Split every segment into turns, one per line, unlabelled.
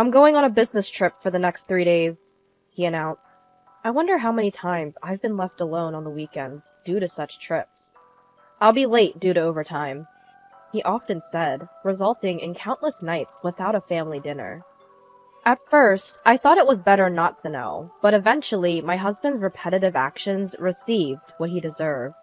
I'm going on a business trip for the next 3 days, he announced. I wonder how many times I've been left alone on the weekends due to such trips. I'll be late due to overtime, he often said, resulting in countless nights without a family dinner. At first, I thought it was better not to know, but eventually my husband's repetitive actions received what he deserved.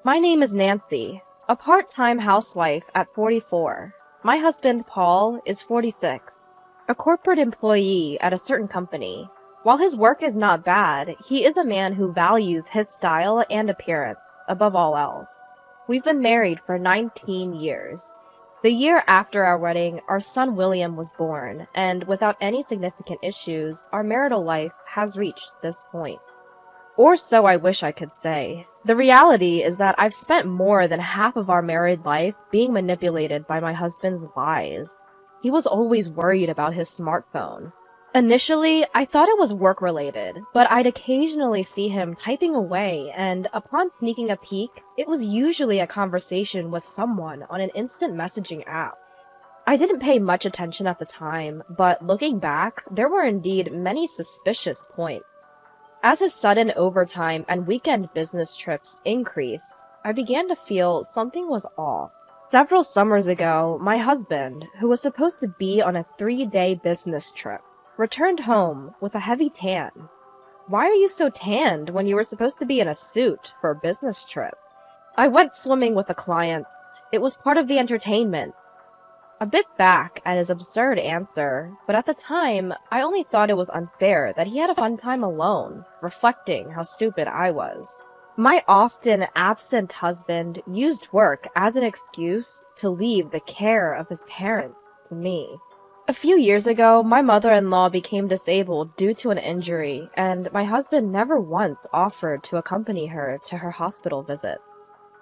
My name is Nancy, a part-time housewife at 44. My husband, Paul, is 46, a corporate employee at a certain company. While his work is not bad, he is a man who values his style and appearance above all else. We've been married for 19 years. The year after our wedding, our son William was born, and without any significant issues, our marital life has reached this point. Or so I wish I could say. The reality is that I've spent more than half of our married life being manipulated by my husband's lies. He was always worried about his smartphone. Initially, I thought it was work-related, but I'd occasionally see him typing away, and upon sneaking a peek, it was usually a conversation with someone on an instant messaging app. I didn't pay much attention at the time, but looking back, there were indeed many suspicious points. As his sudden overtime and weekend business trips increased, I began to feel something was off. Several summers ago, my husband, who was supposed to be on a 3-day business trip, returned home with a heavy tan. Why are you so tanned when you were supposed to be in a suit for a business trip? I went swimming with a client. It was part of the entertainment. A bit back at his absurd answer, but at the time, I only thought it was unfair that he had a fun time alone, reflecting how stupid I was. My often absent husband used work as an excuse to leave the care of his parents to me. A few years ago, my mother-in-law became disabled due to an injury, and my husband never once offered to accompany her to her hospital visit.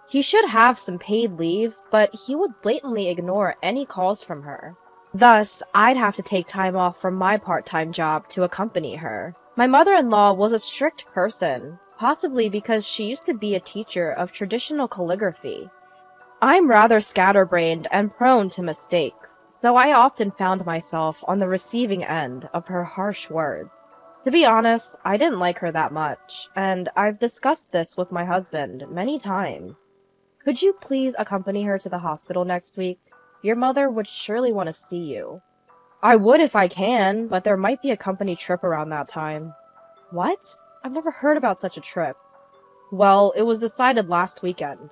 He should have some paid leave, but he would blatantly ignore any calls from her. Thus, I'd have to take time off from my part-time job to accompany her. My mother-in-law was a strict person, possibly because she used to be a teacher of traditional calligraphy. I'm rather scatterbrained and prone to mistakes, so I often found myself on the receiving end of her harsh words. To be honest, I didn't like her that much, and I've discussed this with my husband many times. Could you please accompany her to the hospital next week? Your mother would surely want to see you. I would if I can, but there might be a company trip around that time. What? I've never heard about such a trip. Well, it was decided last weekend.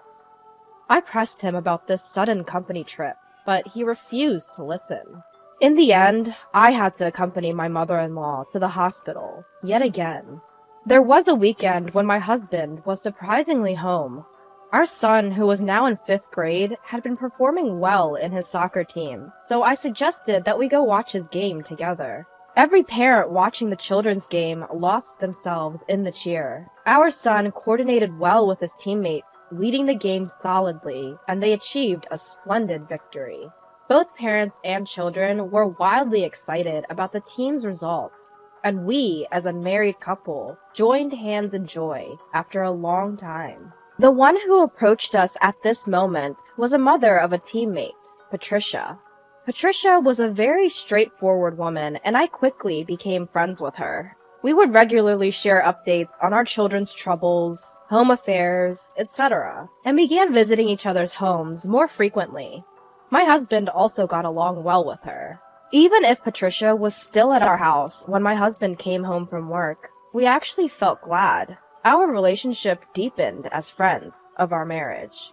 I pressed him about this sudden company trip, but he refused to listen. In the end, I had to accompany my mother-in-law to the hospital, yet again. There was a weekend when my husband was surprisingly home. Our son, who was now in 5th grade, had been performing well in his soccer team, so I suggested that we go watch his game together. Every parent watching the children's game lost themselves in the cheer. Our son coordinated well with his teammates, leading the game solidly, and they achieved a splendid victory. Both parents and children were wildly excited about the team's results, and we, as a married couple, joined hands in joy after a long time. The one who approached us at this moment was a mother of a teammate, Patricia. Patricia was a very straightforward woman, and I quickly became friends with her. We would regularly share updates on our children's troubles, home affairs, etc., and began visiting each other's homes more frequently. My husband also got along well with her. Even if Patricia was still at our house when my husband came home from work, we actually felt glad. Our relationship deepened as friends of our marriage.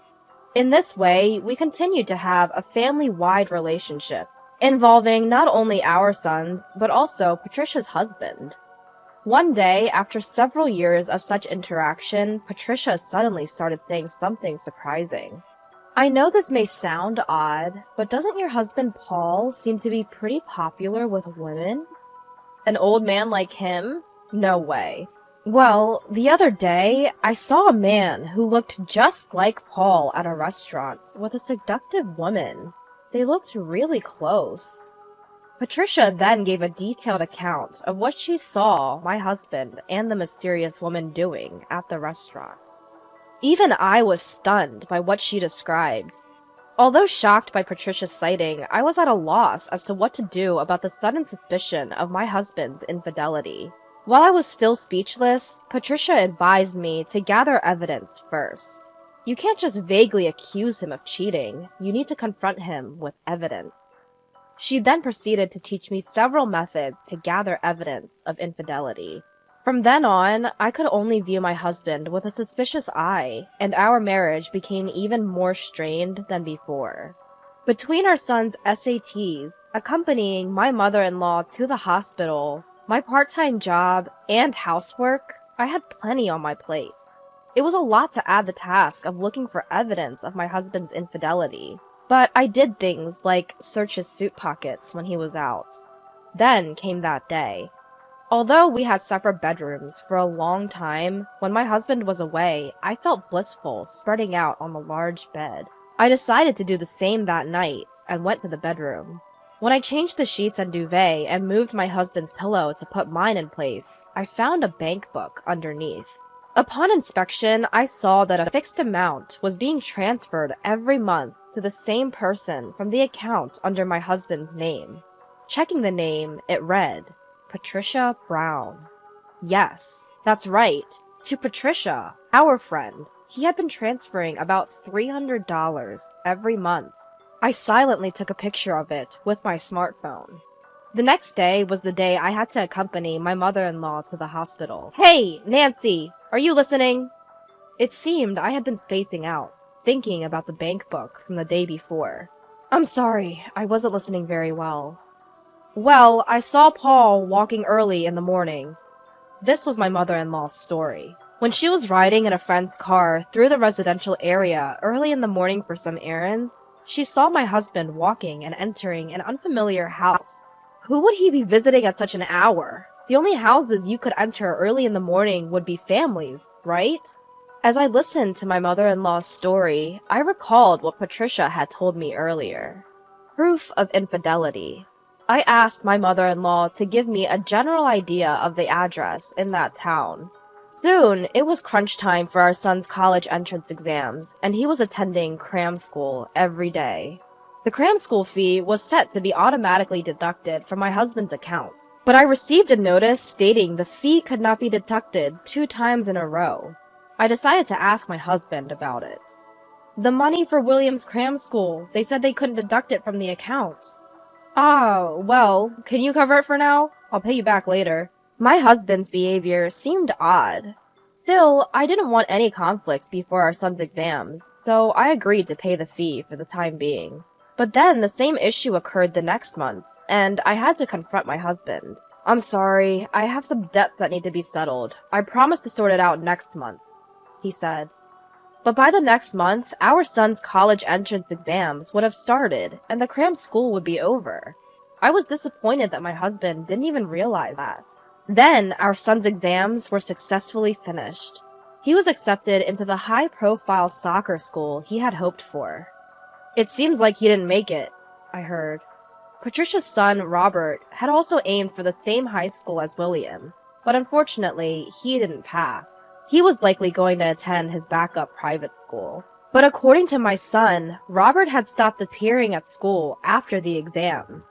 In this way, we continued to have a family-wide relationship, involving not only our sons, but also Patricia's husband. One day, after several years of such interaction, Patricia suddenly started saying something surprising. I know this may sound odd, but doesn't your husband Paul seem to be pretty popular with women? An old man like him? No way. Well, the other day, I saw a man who looked just like Paul at a restaurant with a seductive woman. They looked really close. Patricia then gave a detailed account of what she saw my husband and the mysterious woman doing at the restaurant. Even I was stunned by what she described. Although shocked by Patricia's sighting, I was at a loss as to what to do about the sudden suspicion of my husband's infidelity. While I was still speechless, Patricia advised me to gather evidence first. You can't just vaguely accuse him of cheating, you need to confront him with evidence. She then proceeded to teach me several methods to gather evidence of infidelity. From then on, I could only view my husband with a suspicious eye, and our marriage became even more strained than before. Between our son's SATs, accompanying my mother-in-law to the hospital, my part-time job, and housework, I had plenty on my plate. It was a lot to add the task of looking for evidence of my husband's infidelity, but I did things like search his suit pockets when he was out. Then came that day. Although we had separate bedrooms for a long time, when my husband was away, I felt blissful spreading out on the large bed. I decided to do the same that night and went to the bedroom. When I changed the sheets and duvet and moved my husband's pillow to put mine in place, I found a bank book underneath. Upon inspection, I saw that a fixed amount was being transferred every month to the same person from the account under my husband's name. Checking the name, it read, Patricia Brown. Yes, that's right, to Patricia, our friend. He had been transferring about $300 every month. I silently took a picture of it with my smartphone. The next day was the day I had to accompany my mother-in-law to the hospital. Hey, Nancy, are you listening? It seemed I had been spacing out, thinking about the bank book from the day before. I'm sorry, I wasn't listening very well. Well, I saw Paul walking early in the morning. This was my mother-in-law's story. When she was riding in a friend's car through the residential area early in the morning for some errands, she saw my husband walking and entering an unfamiliar house. Who would he be visiting at such an hour? The only houses you could enter early in the morning would be families, right? As I listened to my mother-in-law's story, I recalled what Patricia had told me earlier. Proof of infidelity. I asked my mother-in-law to give me a general idea of the address in that town. Soon, it was crunch time for our son's college entrance exams, and he was attending cram school every day. The cram school fee was set to be automatically deducted from my husband's account, but I received a notice stating the fee could not be deducted 2 times in a row. I decided to ask my husband about it. The money for William's cram school, they said they couldn't deduct it from the account. Ah, well, can you cover it for now? I'll pay you back later. My husband's behavior seemed odd. Still, I didn't want any conflicts before our son's exams, so I agreed to pay the fee for the time being. But then the same issue occurred the next month, and I had to confront my husband. I'm sorry, I have some debts that need to be settled. I promise to sort it out next month, he said. But by the next month, our son's college entrance exams would have started, and the cram school would be over. I was disappointed that my husband didn't even realize that. Then, our son's exams were successfully finished. He was accepted into the high-profile soccer school he had hoped for. It seems like he didn't make it, I heard. Patricia's son, Robert, had also aimed for the same high school as William, but unfortunately, he didn't pass. He was likely going to attend his backup private school. But according to my son, Robert had stopped appearing at school after the exam.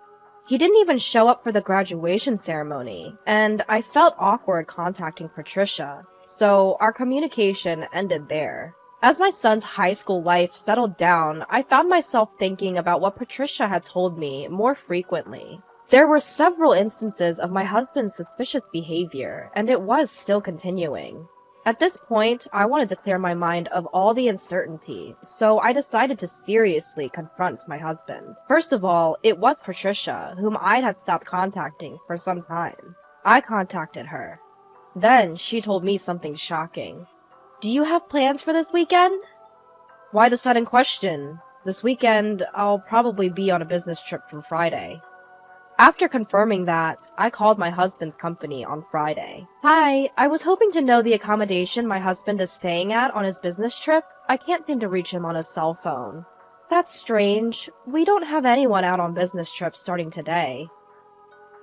He didn't even show up for the graduation ceremony, and I felt awkward contacting Patricia, so our communication ended there. As my son's high school life settled down, I found myself thinking about what Patricia had told me more frequently. There were several instances of my husband's suspicious behavior, and it was still continuing. At this point, I wanted to clear my mind of all the uncertainty, so I decided to seriously confront my husband. First of all, it was Patricia, whom I had stopped contacting for some time. I contacted her. Then she told me something shocking. Do you have plans for this weekend? Why the sudden question? This weekend, I'll probably be on a business trip from Friday. After confirming that, I called my husband's company on Friday. Hi, I was hoping to know the accommodation my husband is staying at on his business trip. I can't seem to reach him on his cell phone. That's strange. We don't have anyone out on business trips starting today.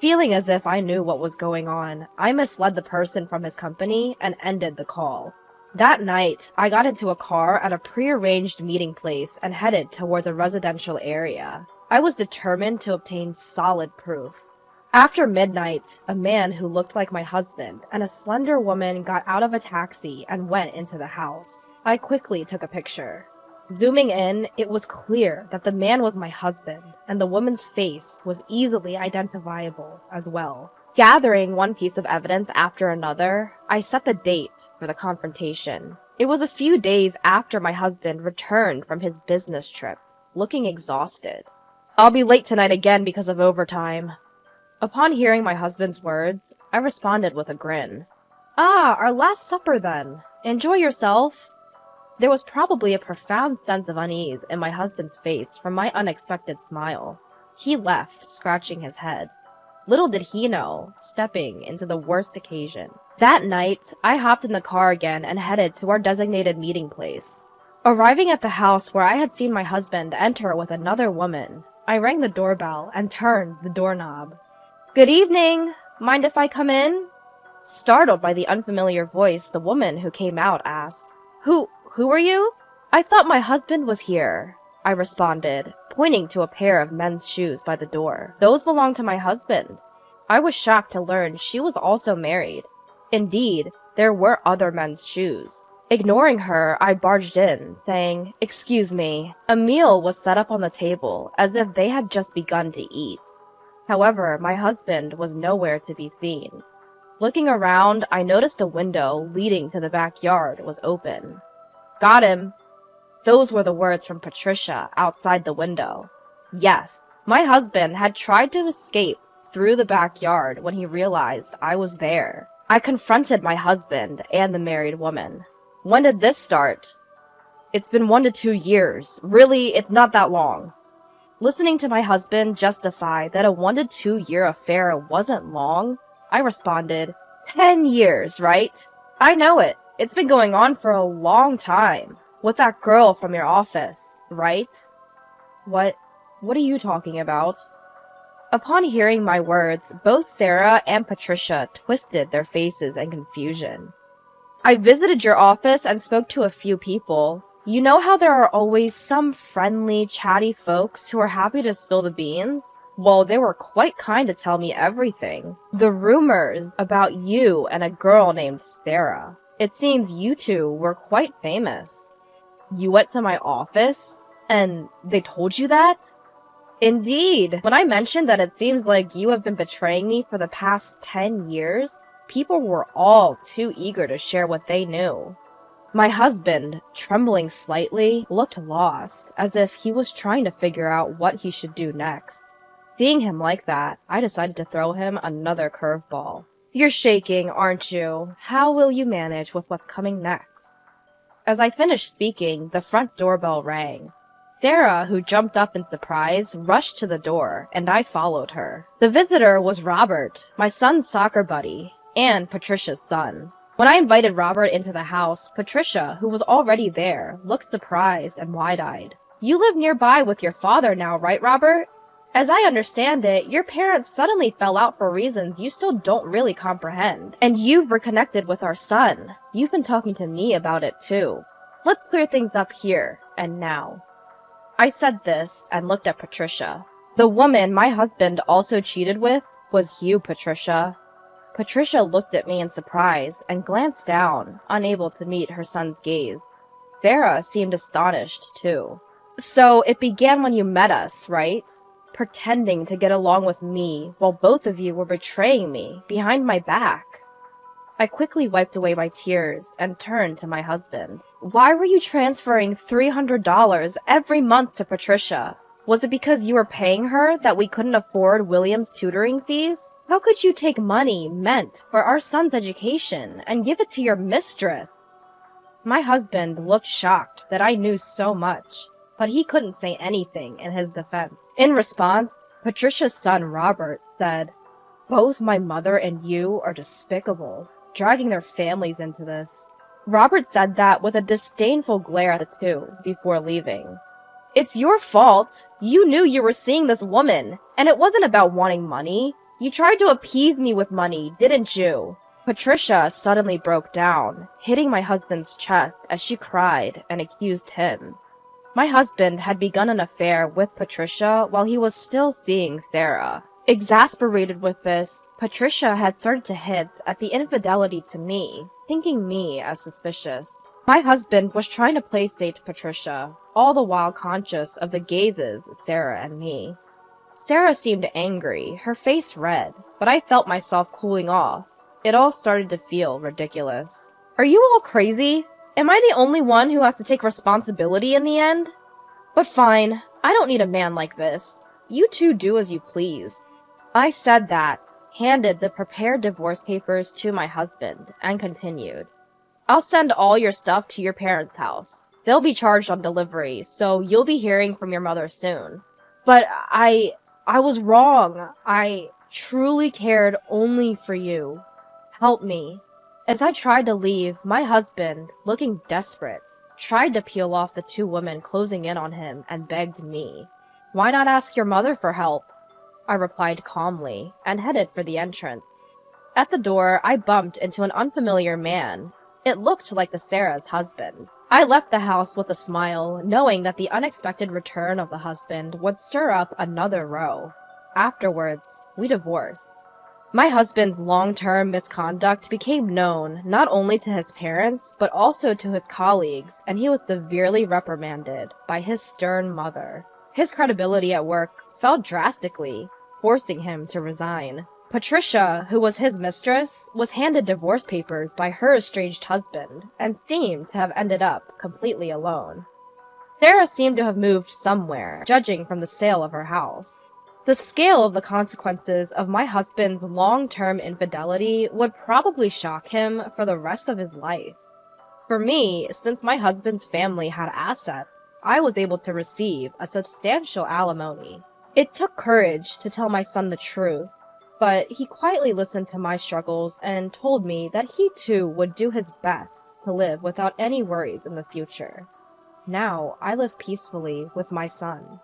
Feeling as if I knew what was going on, I misled the person from his company and ended the call. That night, I got into a car at a prearranged meeting place and headed towards a residential area. I was determined to obtain solid proof. After midnight, a man who looked like my husband and a slender woman got out of a taxi and went into the house. I quickly took a picture. Zooming in, it was clear that the man was my husband, and the woman's face was easily identifiable as well. Gathering one piece of evidence after another, I set the date for the confrontation. It was a few days after my husband returned from his business trip, looking exhausted. "I'll be late tonight again because of overtime." Upon hearing my husband's words, I responded with a grin. "Ah, our last supper then. Enjoy yourself." There was probably a profound sense of unease in my husband's face from my unexpected smile. He left, scratching his head. Little did he know, stepping into the worst occasion. That night, I hopped in the car again and headed to our designated meeting place. Arriving at the house where I had seen my husband enter with another woman, I rang the doorbell and turned the doorknob. "Good evening. Mind if I come in?" Startled by the unfamiliar voice, the woman who came out asked, Who are you?" "I thought my husband was here," I responded, pointing to a pair of men's shoes by the door. "Those belong to my husband." I was shocked to learn she was also married. Indeed, there were other men's shoes. Ignoring her, I barged in, saying, "Excuse me." A meal was set up on the table, as if they had just begun to eat. However, my husband was nowhere to be seen. Looking around, I noticed a window leading to the backyard was open. "Got him." Those were the words from Patricia outside the window. Yes, my husband had tried to escape through the backyard when he realized I was there. I confronted my husband and the married woman. "When did this start?" "It's been 1 to 2 years. Really, it's not that long." Listening to my husband justify that a 1 to 2 year affair wasn't long, I responded, 10 years, right? I know it. It's been going on for a long time. With that girl from your office, right? What are you talking about?" Upon hearing my words, both Sarah and Patricia twisted their faces in confusion. "I visited your office and spoke to a few people. You know how there are always some friendly, chatty folks who are happy to spill the beans? Well, they were quite kind to tell me everything. The rumors about you and a girl named Sarah. It seems you two were quite famous." "You went to my office? And they told you that?" "Indeed. When I mentioned that it seems like you have been betraying me for the past 10 years, people were all too eager to share what they knew." My husband, trembling slightly, looked lost, as if he was trying to figure out what he should do next. Seeing him like that, I decided to throw him another curveball. "You're shaking, aren't you? How will you manage with what's coming next?" As I finished speaking, the front doorbell rang. Sarah, who jumped up in surprise, rushed to the door, and I followed her. The visitor was Robert, my son's soccer buddy, and Patricia's son. When I invited Robert into the house, Patricia, who was already there, looked surprised and wide-eyed. "You live nearby with your father now, right, Robert? As I understand it, your parents suddenly fell out for reasons you still don't really comprehend. And you've reconnected with our son. You've been talking to me about it too. Let's clear things up here and now." I said this and looked at Patricia. "The woman my husband also cheated with was you, Patricia." Patricia looked at me in surprise and glanced down, unable to meet her son's gaze. Sarah seemed astonished too. "So it began when you met us, right? Pretending to get along with me while both of you were betraying me behind my back." I quickly wiped away my tears and turned to my husband. "Why were you transferring $300 every month to Patricia? Was it because you were paying her that we couldn't afford William's tutoring fees? How could you take money meant for our son's education and give it to your mistress?" My husband looked shocked that I knew so much, but he couldn't say anything in his defense. In response, Patricia's son Robert said, "Both my mother and you are despicable, dragging their families into this." Robert said that with a disdainful glare at the two before leaving. "It's your fault. You knew you were seeing this woman, and it wasn't about wanting money. You tried to appease me with money, didn't you?" Patricia suddenly broke down, hitting my husband's chest as she cried and accused him. My husband had begun an affair with Patricia while he was still seeing Sarah. Exasperated with this, Patricia had started to hint at the infidelity to me, thinking me as suspicious. My husband was trying to placate Patricia, all the while conscious of the gazes of Sarah and me. Sarah seemed angry, her face red, but I felt myself cooling off. It all started to feel ridiculous. Are you all crazy? Am I the only one who has to take responsibility in the end? But fine, I don't need a man like this. You two do as you please. I said that, handed the prepared divorce papers to my husband, and continued. I'll send all your stuff to your parents' house. They'll be charged on delivery, so you'll be hearing from your mother soon. But I was wrong. I truly cared only for you. Help me. As I tried to leave, my husband, looking desperate, tried to peel off the two women closing in on him and begged me. Why not ask your mother for help? I replied calmly, and headed for the entrance. At the door, I bumped into an unfamiliar man. It looked like the Sarah's husband. I left the house with a smile, knowing that the unexpected return of the husband would stir up another row. Afterwards, we divorced. My husband's long-term misconduct became known not only to his parents, but also to his colleagues, and he was severely reprimanded by his stern mother. His credibility at work fell drastically, forcing him to resign. Patricia, who was his mistress, was handed divorce papers by her estranged husband, and seemed to have ended up completely alone. Sarah seemed to have moved somewhere, judging from the sale of her house. The scale of the consequences of my husband's long-term infidelity would probably shock him for the rest of his life. For me, since my husband's family had assets, I was able to receive a substantial alimony. It took courage to tell my son the truth, but he quietly listened to my struggles and told me that he too would do his best to live without any worries in the future. Now, I live peacefully with my son.